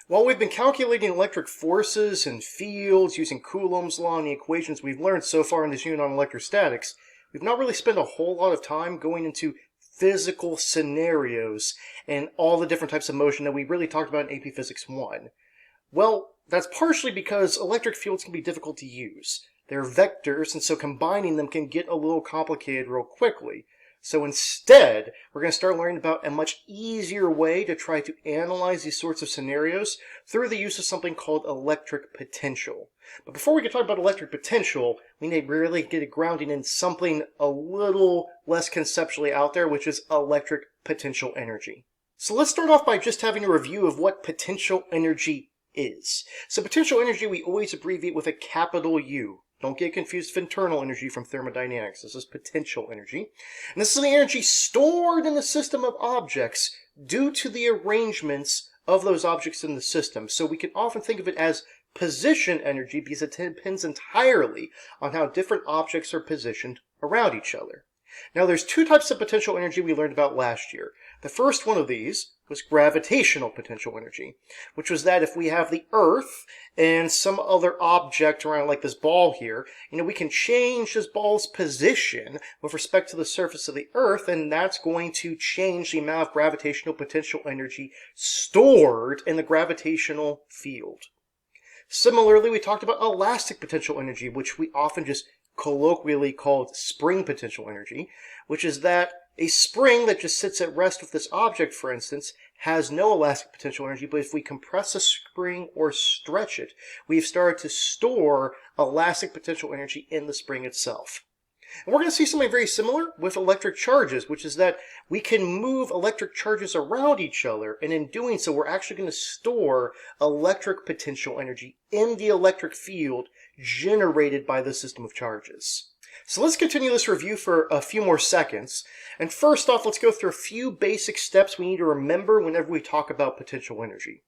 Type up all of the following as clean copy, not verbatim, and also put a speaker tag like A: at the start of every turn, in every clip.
A: While we've been calculating electric forces and fields using Coulomb's law and the equations we've learned so far in this unit on electrostatics, we've not really spent a whole lot of time going into physical scenarios and all the different types of motion that we really talked about in AP Physics 1. Well, that's partially because electric fields can be difficult to use. They're vectors, and so combining them can get a little complicated real quickly. So instead, we're going to start learning about a much easier way to try to analyze these sorts of scenarios through the use of something called electric potential. But before we can talk about electric potential, we need to really get it grounding in something a little less conceptually out there, which is electric potential energy. So let's start off by just having a review of what potential energy is. So potential energy we always abbreviate with a capital U. Don't get confused with internal energy from thermodynamics. This is potential energy. And this is the energy stored in the system of objects due to the arrangements of those objects in the system. So we can often think of it as position energy because it depends entirely on how different objects are positioned around each other. Now there's two types of potential energy we learned about last year. The first one of these was gravitational potential energy, which was that if we have the Earth and some other object around like this ball here, we can change this ball's position with respect to the surface of the Earth, and that's going to change the amount of gravitational potential energy stored in the gravitational field. Similarly, we talked about elastic potential energy, which we often just colloquially called spring potential energy, which is that a spring that just sits at rest with this object, for instance, has no elastic potential energy, but if we compress a spring or stretch it, we've started to store elastic potential energy in the spring itself. And we're going to see something very similar with electric charges, which is that we can move electric charges around each other, and in doing so, we're actually going to store electric potential energy in the electric field generated by the system of charges. So let's continue this review for a few more seconds. And first off, let's go through a few basic steps we need to remember whenever we talk about potential energy.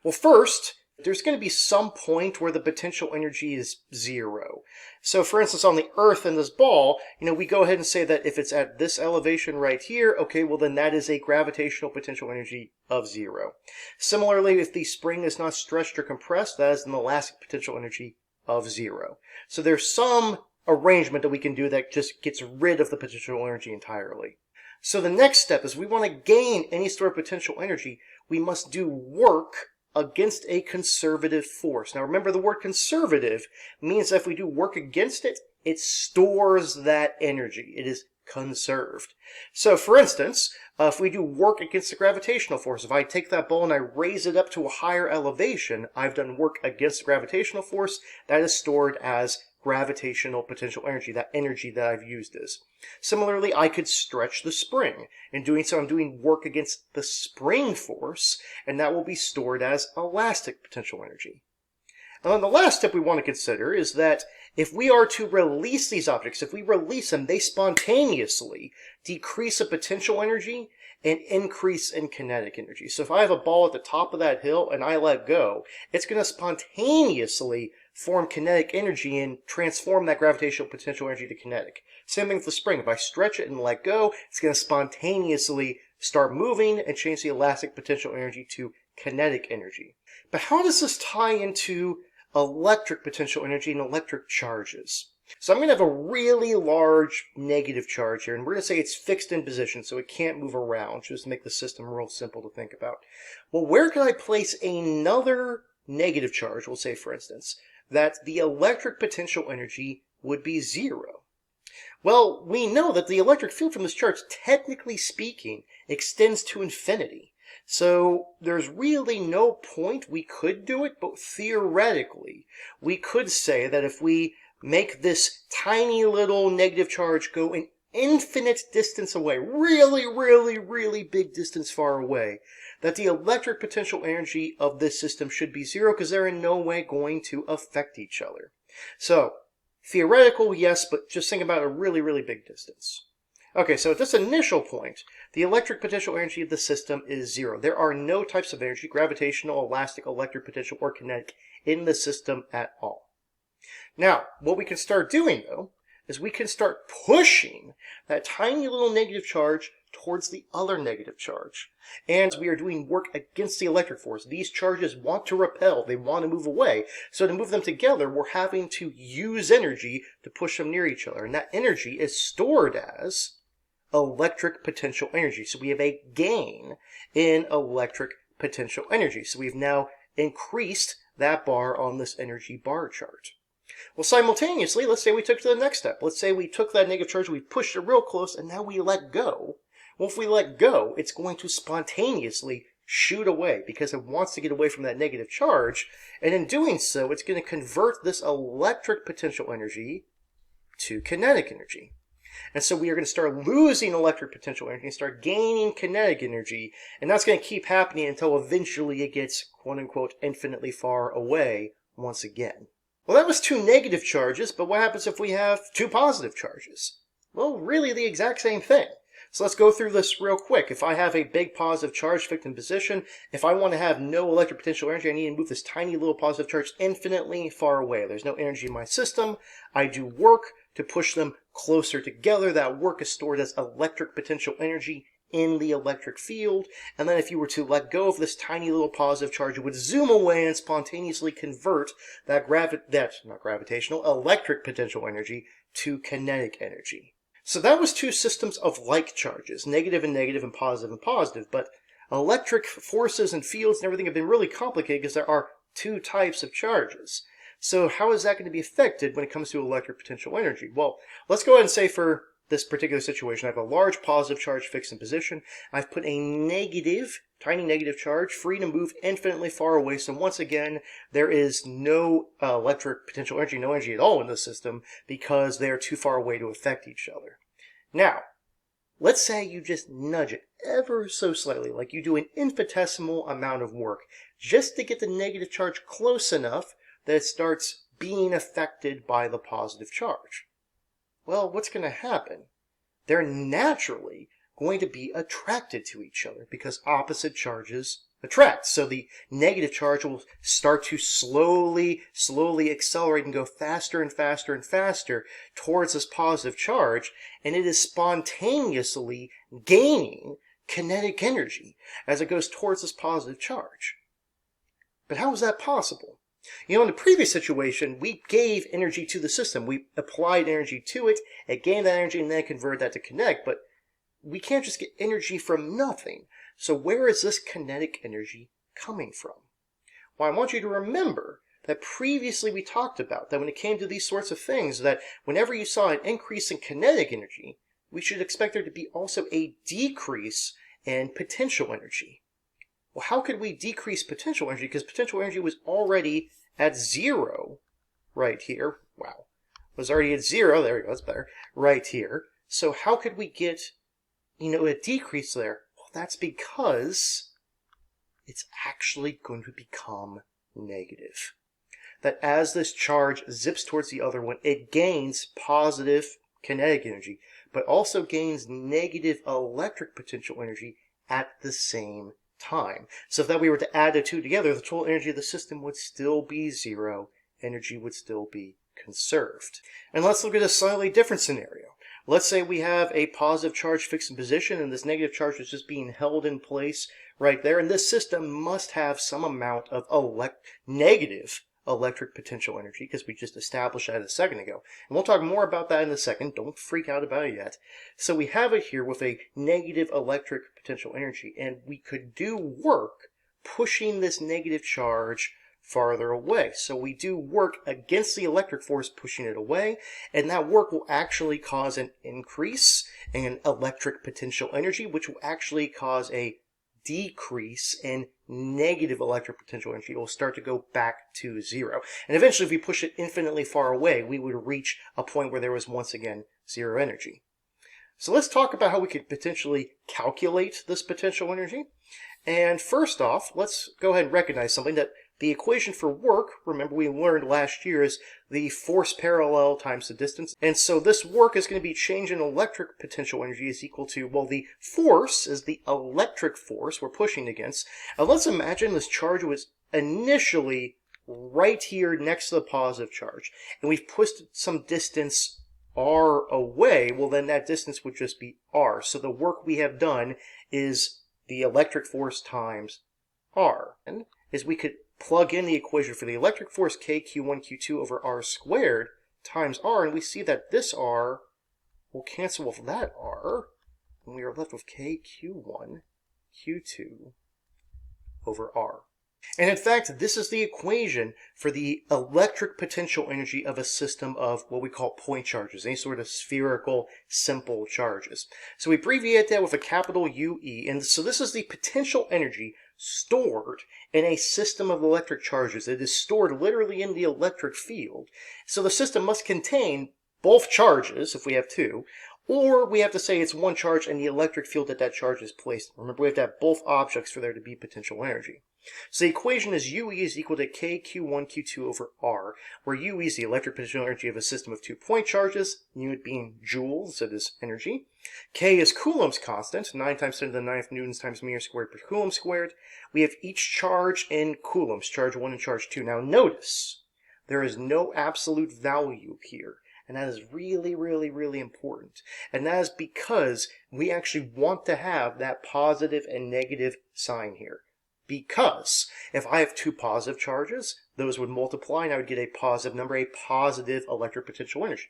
A: Well, first, there's going to be some point where the potential energy is zero. So for instance, on the Earth and this ball, we go ahead and say that if it's at this elevation right here, okay, well then that is a gravitational potential energy of zero. Similarly, if the spring is not stretched or compressed, that is an elastic potential energy of zero. So there's some arrangement that we can do that just gets rid of the potential energy entirely. So the next step is we want to gain any sort of potential energy, we must do work against a conservative force. Now remember, the word conservative means that if we do work against it, it stores that energy. It is conserved. So for instance, if we do work against the gravitational force, if I take that ball and I raise it up to a higher elevation, I've done work against the gravitational force. That is stored as gravitational potential energy, that energy that I've used is. Similarly, I could stretch the spring. In doing so, I'm doing work against the spring force, and that will be stored as elastic potential energy. And then the last step we want to consider is that if we are to release these objects, if we release them, they spontaneously decrease in potential energy and increase in kinetic energy. So if I have a ball at the top of that hill and I let go, it's going to spontaneously form kinetic energy and transform that gravitational potential energy to kinetic. Same thing with the spring. If I stretch it and let go, it's going to spontaneously start moving and change the elastic potential energy to kinetic energy. But how does this tie into electric potential energy and electric charges? So I'm going to have a really large negative charge here, and we're going to say it's fixed in position, so it can't move around, just to make the system real simple to think about. Well, where can I place another negative charge? We'll say, for instance, that the electric potential energy would be zero. Well, we know that the electric field from this charge, technically speaking, extends to infinity. So there's really no point we could do it, but theoretically, we could say that if we make this tiny little negative charge go an infinite distance away, really big distance far away, that the electric potential energy of this system should be zero because they're in no way going to affect each other. So, theoretical, yes, but just think about a really big distance. Okay, so at this initial point, the electric potential energy of the system is zero. There are no types of energy, gravitational, elastic, electric potential, or kinetic, in the system at all. Now, what we can start doing, though, is we can start pushing that tiny little negative charge towards the other negative charge. And we are doing work against the electric force. These charges want to repel, they want to move away. So to move them together, we're having to use energy to push them near each other. And that energy is stored as electric potential energy. So we have a gain in electric potential energy. So we've now increased that bar on this energy bar chart. Well, simultaneously, let's say we took to the next step. Let's say we took that negative charge, we pushed it real close, and now we let go. Well, if we let go, it's going to spontaneously shoot away because it wants to get away from that negative charge. And in doing so, it's going to convert this electric potential energy to kinetic energy. And so we are going to start losing electric potential energy and start gaining kinetic energy. And that's going to keep happening until eventually it gets, quote unquote, infinitely far away once again. Well, that was two negative charges, but what happens if we have two positive charges? Well, really the exact same thing. So let's go through this real quick. If I have a big positive charge fixed in position, if I want to have no electric potential energy, I need to move this tiny little positive charge infinitely far away. There's no energy in my system. I do work to push them closer together. That work is stored as electric potential energy in the electric field. And then if you were to let go of this tiny little positive charge, it would zoom away and spontaneously convert that electric potential energy to kinetic energy. So that was two systems of like charges, negative and positive, but electric forces and fields and everything have been really complicated because there are two types of charges. So how is that going to be affected when it comes to electric potential energy? Well, let's go ahead and say for this particular situation, I have a large positive charge fixed in position. I've put a negative, tiny negative charge free to move infinitely far away. So once again, there is no electric potential energy, no energy at all in the system because they are too far away to affect each other. Now, let's say you just nudge it ever so slightly, like you do an infinitesimal amount of work just to get the negative charge close enough that it starts being affected by the positive charge. Well, what's going to happen? They're naturally going to be attracted to each other because opposite charges attract. So the negative charge will start to slowly accelerate and go faster and faster and faster towards this positive charge, and it is spontaneously gaining kinetic energy as it goes towards this positive charge. But how is that possible? You know, in the previous situation, we gave energy to the system. We applied energy to it, it gained that energy, and then converted that to kinetic. But we can't just get energy from nothing. So where is this kinetic energy coming from? Well, I want you to remember that previously we talked about that when it came to these sorts of things, that whenever you saw an increase in kinetic energy, we should expect there to be also a decrease in potential energy. Well, how could we decrease potential energy? Because potential energy was already at zero right here. Wow. Was already at zero. There we go. That's better. Right here. So how could we get, a decrease there? Well, that's because it's actually going to become negative. That as this charge zips towards the other one, it gains positive kinetic energy, but also gains negative electric potential energy at the same time. So if that we were to add the two together, the total energy of the system would still be zero. Energy would still be conserved. And let's look at a slightly different scenario. Let's say we have a positive charge fixed in position and this negative charge is just being held in place right there. And this system must have some amount of negative electric potential energy because we just established that a second ago. And we'll talk more about that in a second. Don't freak out about it yet. So we have it here with a negative electric potential energy, and we could do work pushing this negative charge farther away. So we do work against the electric force pushing it away, and that work will actually cause an increase in electric potential energy, which will actually cause a decrease in negative electric potential energy. It will start to go back to zero. And eventually, if we push it infinitely far away, we would reach a point where there was once again zero energy. So let's talk about how we could potentially calculate this potential energy. And first off, let's go ahead and recognize something, that the equation for work, remember we learned last year, is the force parallel times the distance. And so this work is going to be change in electric potential energy is equal to, well, the force is the electric force we're pushing against. And let's imagine this charge was initially right here next to the positive charge. And we've pushed some distance r away, well then that distance would just be r. So the work we have done is the electric force times r. And is we could plug in the equation for the electric force kq1 q2 over r squared times r, and we see that this r will cancel with that r, and we are left with kq1 q2 over r. And in fact, this is the equation for the electric potential energy of a system of what we call point charges, any sort of spherical, simple charges. So we abbreviate that with a capital UE, and so this is the potential energy stored in a system of electric charges. It is stored literally in the electric field. So the system must contain both charges, if we have two, or we have to say it's one charge and the electric field that that charge is placed in. Remember, we have to have both objects for there to be potential energy. So the equation is UE is equal to kq1 q2 over r, where UE is the electric potential energy of a system of 2 point charges, unit being joules, so this energy. K is Coulomb's constant, 9 times 10 to the 9th newtons times meter squared per coulomb squared. We have each charge in coulombs, charge 1 and charge 2. Now notice, there is no absolute value here. And that is really, really, really important. And that is because we actually want to have that positive and negative sign here. Because if I have two positive charges, those would multiply and I would get a positive number, a positive electric potential energy.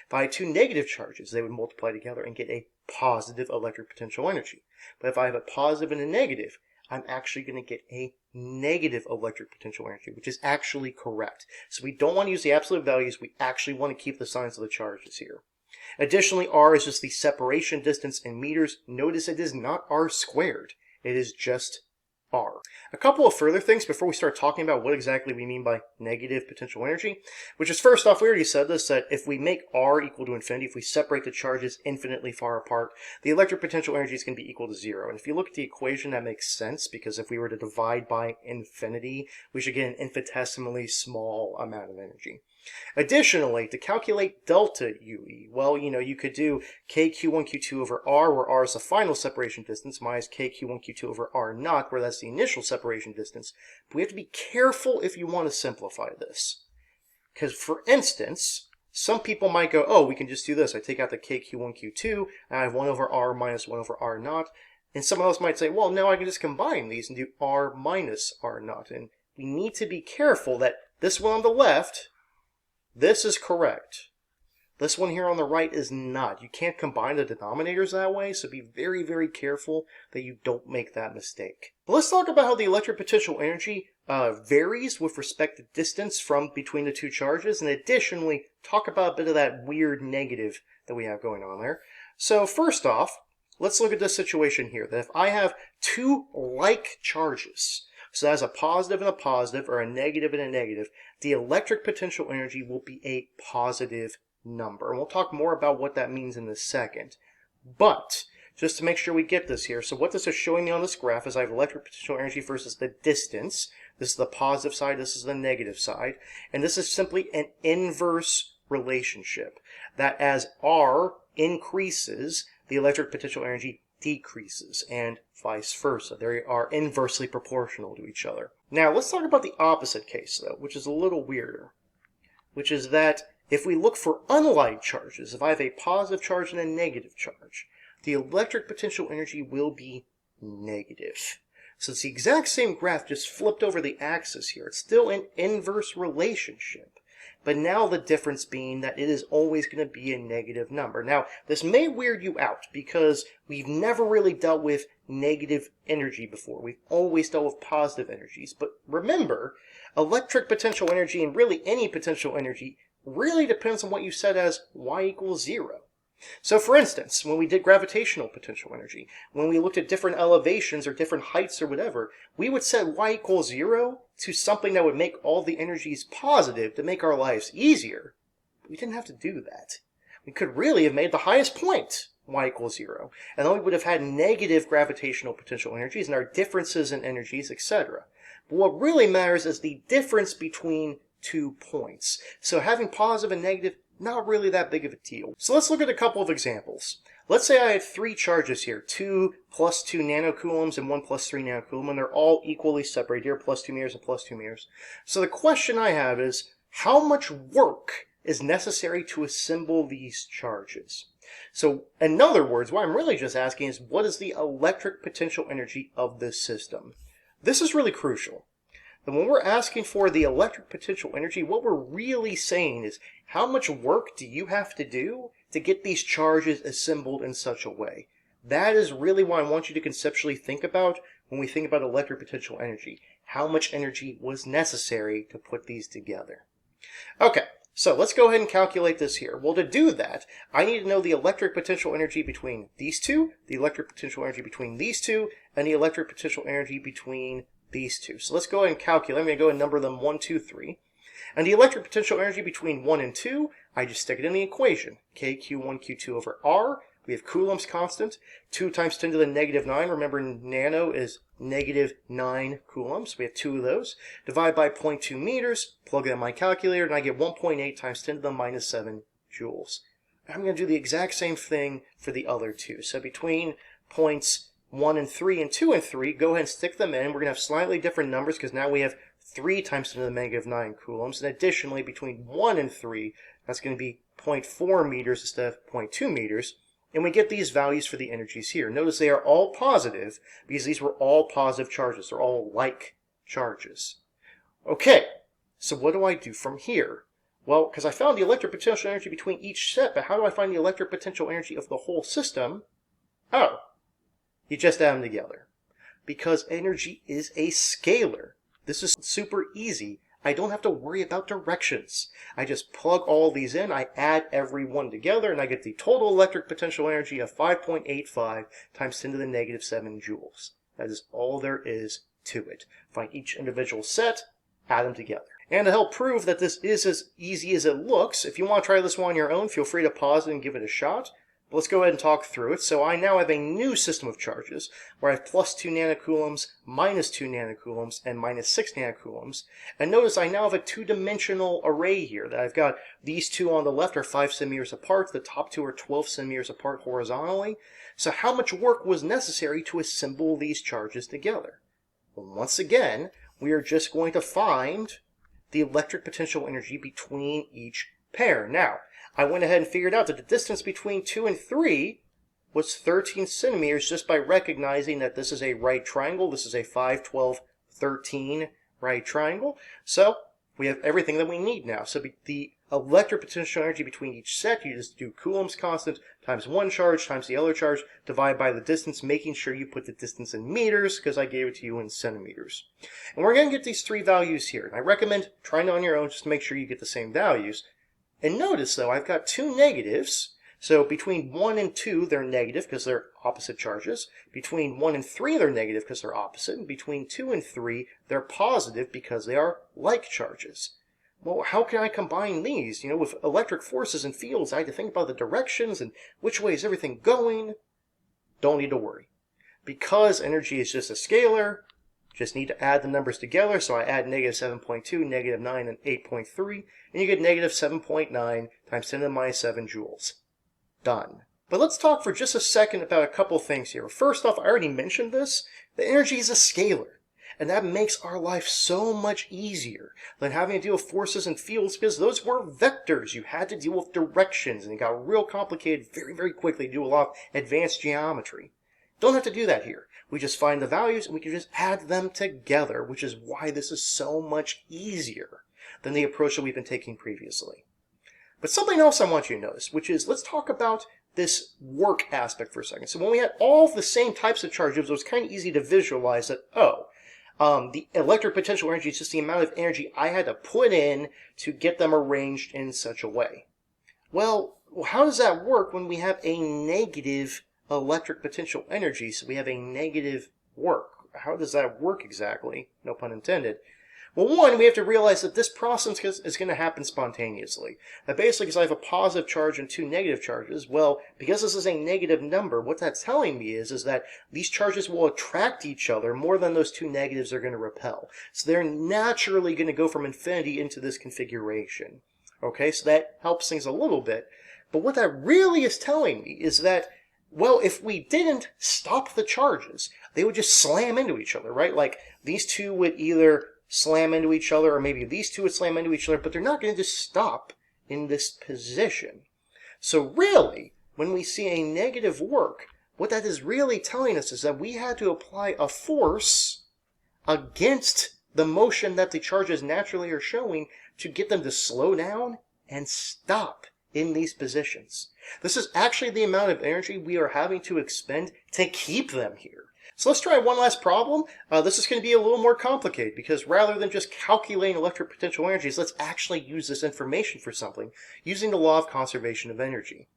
A: If I had two negative charges, they would multiply together and get a positive electric potential energy. But if I have a positive and a negative, I'm actually going to get a negative electric potential energy, which is actually correct. So we don't want to use the absolute values. We actually want to keep the signs of the charges here. Additionally, r is just the separation distance in meters. Notice it is not r squared. It is just r. A couple of further things before we start talking about what exactly we mean by negative potential energy, which is first off, we already said this, that if we make r equal to infinity, if we separate the charges infinitely far apart, the electric potential energy is going to be equal to 0. And if you look at the equation, that makes sense, because if we were to divide by infinity, we should get an infinitesimally small amount of energy. Additionally, to calculate delta UE, well, you could do kq1 q2 over r, where r is the final separation distance, minus kq1 q2 over r naught, where that's the initial separation distance. But we have to be careful if you want to simplify this. Because, for instance, some people might go, oh, we can just do this. I take out the kq1 q2, and I have 1 over r minus 1 over r naught. And someone else might say, well, no, I can just combine these and do r minus r naught. And we need to be careful that this one on the left, this is correct. This one here on the right is not. You can't combine the denominators that way, so be very, very careful that you don't make that mistake. But let's talk about how the electric potential energy varies with respect to distance from between the two charges, and additionally, talk about a bit of that weird negative that we have going on there. So first off, let's look at this situation here, that if I have two like charges, so that's a positive and a positive, or a negative and a negative, the electric potential energy will be a positive number. And we'll talk more about what that means in a second. But, just to make sure we get this here, so what this is showing me on this graph is I have electric potential energy versus the distance. This is the positive side, this is the negative side. And this is simply an inverse relationship, that as R increases, the electric potential energy decreases, and vice versa. They are inversely proportional to each other. Now, let's talk about the opposite case, though, which is a little weirder, which is that if we look for unlike charges, if I have a positive charge and a negative charge, the electric potential energy will be negative. So it's the exact same graph, just flipped over the axis here. It's still an inverse relationship. But now the difference being that it is always going to be a negative number. Now, this may weird you out because we've never really dealt with negative energy before. We've always dealt with positive energies. But remember, electric potential energy, and really any potential energy, really depends on what you set as y equals 0. So for instance, when we did gravitational potential energy, when we looked at different elevations or different heights or whatever, we would set y equals 0 to something that would make all the energies positive to make our lives easier. But we didn't have to do that. We could really have made the highest point y equals 0, and then we would have had negative gravitational potential energies and our differences in energies, etc. But what really matters is the difference between 2 points. So having positive and negative, not really that big of a deal. So let's look at a couple of examples. Let's say I had 3 charges here, 2 plus 2 nanocoulombs and 1 plus 3 nanocoulomb, and they're all equally separated here, plus 2 meters and plus 2 meters. So the question I have is, how much work is necessary to assemble these charges. So, in other words, what I'm really just asking is, what is the electric potential energy of this system? This is really crucial. And when we're asking for the electric potential energy, what we're really saying is, how much work do you have to do to get these charges assembled in such a way? That is really what I want you to conceptually think about when we think about electric potential energy. How much energy was necessary to put these together? Okay, so let's go ahead and calculate this here. Well, to do that, I need to know the electric potential energy between these two, the electric potential energy between these two, and the electric potential energy between these two. So let's go ahead and calculate. I'm going to go and number them 1, 2, 3. And the electric potential energy between 1 and 2, I just stick it in the equation. K, Q1, Q2 over R. We have Coulomb's constant, 2 times 10 to the negative 9. Remember, nano is negative 9 coulombs. We have 2 of those. Divide by 0.2 meters, plug that in my calculator, and I get 1.8 times 10 to the minus 7 joules. I'm going to do the exact same thing for the other two. So between points 1 and 3 and 2 and 3, go ahead and stick them in. We're going to have slightly different numbers because now we have 3 times 10 to the negative 9 coulombs. And additionally, between 1 and 3, that's going to be 0.4 meters instead of 0.2 meters. And we get these values for the energies here. Notice they are all positive because these were all positive charges. They're all like charges. Okay, so what do I do from here? Well, because I found the electric potential energy between each set, but how do I find the electric potential energy of the whole system? Oh, you just add them together. Because energy is a scalar. This is super easy. I don't have to worry about directions. I just plug all these in, I add every one together, and I get the total electric potential energy of 5.85 times 10 to the negative 7 joules. That is all there is to it. Find each individual set, add them together. And to help prove that this is as easy as it looks, if you want to try this one on your own, feel free to pause it and give it a shot. But let's go ahead and talk through it. So I now have a new system of charges where I have plus 2 nanocoulombs, minus 2 nanocoulombs, and minus 6 nanocoulombs. And notice I now have a two-dimensional array here. That I've got these two on the left are 5 centimeters apart. The top two are 12 centimeters apart horizontally. So how much work was necessary to assemble these charges together? Well, once again, we are just going to find the electric potential energy between each pair. Now, I went ahead and figured out that the distance between 2 and 3 was 13 centimeters just by recognizing that this is a right triangle. This is a 5, 12, 13 right triangle. So we have everything that we need now. So the electric potential energy between each set, you just do Coulomb's constant times one charge times the other charge, divide by the distance, making sure you put the distance in meters because I gave it to you in centimeters. And we're going to get these three values here. And I recommend trying it on your own just to make sure you get the same values. And notice, though, I've got two negatives. So between 1 and 2, they're negative because they're opposite charges. Between 1 and 3, they're negative because they're opposite. And between 2 and 3, they're positive because they are like charges. Well, how can I combine these? You know, with electric forces and fields, I had to think about the directions and which way is everything going. Don't need to worry. Because energy is just a scalar, just need to add the numbers together. So I add negative 7.2, negative 9, and 8.3. And you get negative 7.9 times 10 to the minus 7 joules. Done. But let's talk for just a second about a couple things here. First off, I already mentioned this. The energy is a scalar. And that makes our life so much easier than having to deal with forces and fields because those were vectors. You had to deal with directions and it got real complicated very, very quickly to do a lot of advanced geometry. Don't have to do that here. We just find the values and we can just add them together, which is why this is so much easier than the approach that we've been taking previously. But something else I want you to notice, which is let's talk about this work aspect for a second. So when we had all the same types of charges, it was kind of easy to visualize that, the electric potential energy is just the amount of energy I had to put in to get them arranged in such a way. Well, how does that work when we have a negative electric potential energy? So we have a negative work. How does that work exactly? No pun intended. Well, one, we have to realize that this process is going to happen spontaneously. That basically, because I have a positive charge and two negative charges, well, because this is a negative number, what that's telling me is that these charges will attract each other more than those two negatives are going to repel. So they're naturally going to go from infinity into this configuration. Okay, so that helps things a little bit. But what that really is telling me is that, well, if we didn't stop the charges, they would just slam into each other, right? Like, these two would either slam into each other, or maybe these two would slam into each other, but they're not going to just stop in this position. So really, when we see a negative work, what that is really telling us is that we had to apply a force against the motion that the charges naturally are showing to get them to slow down and stop in these positions. This is actually the amount of energy we are having to expend to keep them here. So let's try one last problem. This is going to be a little more complicated because rather than just calculating electric potential energies, let's actually use this information for something using the law of conservation of energy.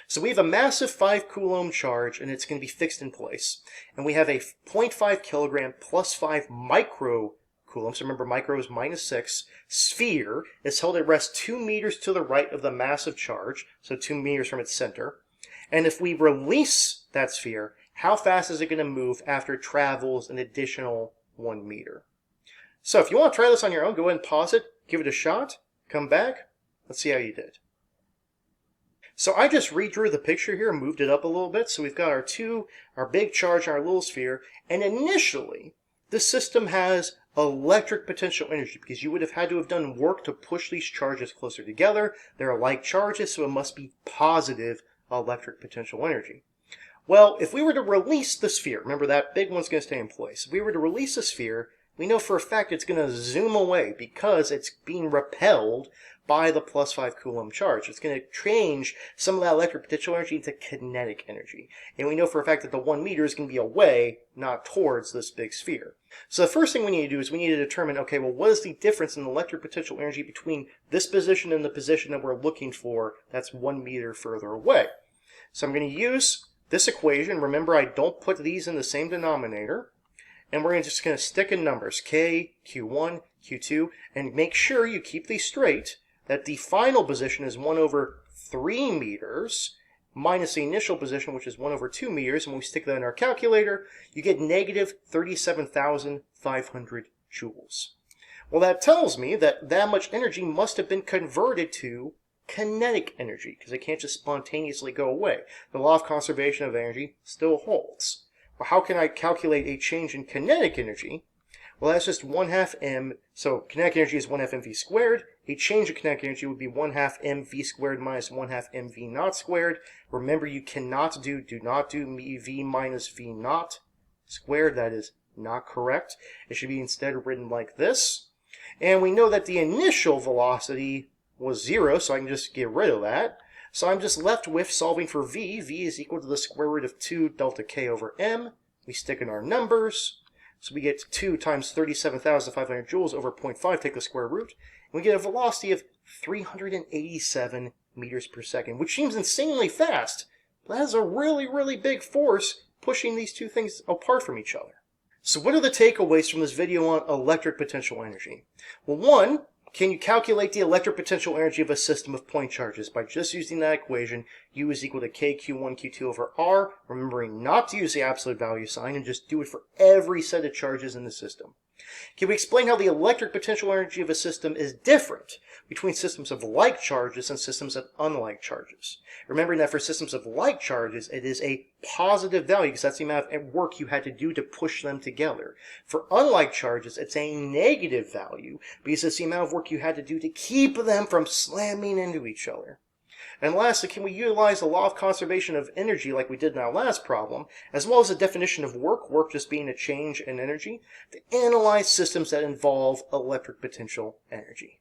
A: So we have a massive 5 coulomb charge and it's going to be fixed in place. And we have a 0.5 kilogram plus 5 microcoulombs, remember micro is -6, sphere is held at rest 2 meters to the right of the massive charge, so 2 meters from its center. And if we release that sphere, how fast is it going to move after it travels an additional 1 meter? So if you want to try this on your own, go ahead and pause it, give it a shot, come back, let's see how you did. So I just redrew the picture here and moved it up a little bit. So we've got our big charge and our little sphere. And initially, the system has electric potential energy because you would have had to have done work to push these charges closer together. They're like charges, so it must be positive electric potential energy. Well, if we were to release the sphere, remember that big one's going to stay in place. If we were to release the sphere, we know for a fact it's going to zoom away because it's being repelled by the plus 5 coulomb charge. It's going to change some of that electric potential energy into kinetic energy. And we know for a fact that the 1 meter is going to be away, not towards this big sphere. So the first thing we need to do is we need to determine, okay, well, what is the difference in the electric potential energy between this position and the position that we're looking for that's 1 meter further away? So I'm going to use this equation. Remember, I don't put these in the same denominator. And we're just going to stick in numbers, K, Q1, Q2, and make sure you keep these straight, that the final position is 1 over 3 meters, minus the initial position, which is 1 over 2 meters, and when we stick that in our calculator, you get negative 37,500 joules. Well, that tells me that that much energy must have been converted to kinetic energy, because it can't just spontaneously go away. The law of conservation of energy still holds. Well, how can I calculate a change in kinetic energy? Well, that's just 1/2 m. So kinetic energy is 1/2 mv squared. A change in kinetic energy would be 1/2 mv squared minus 1/2 mv naught squared. Remember, you do not do v minus v naught squared. That is not correct. It should be instead written like this. And we know that the initial velocity was 0, so I can just get rid of that. So I'm just left with solving for v. V is equal to the square root of 2 delta k over m. We stick in our numbers. So we get 2 times 37,500 joules over 0.5, take the square root. And we get a velocity of 387 meters per second, which seems insanely fast. But that is a really, really big force pushing these two things apart from each other. So what are the takeaways from this video on electric potential energy? Well, one, can you calculate the electric potential energy of a system of point charges by just using that equation? U is equal to K Q1 Q2 over R, remembering not to use the absolute value sign and just do it for every set of charges in the system. Can we explain how the electric potential energy of a system is different between systems of like charges and systems of unlike charges? Remembering that for systems of like charges, it is a positive value because that's the amount of work you had to do to push them together. For unlike charges, it's a negative value because it's the amount of work you had to do to keep them from slamming into each other. And lastly, can we utilize the law of conservation of energy like we did in our last problem, as well as the definition of work just being a change in energy, to analyze systems that involve electric potential energy?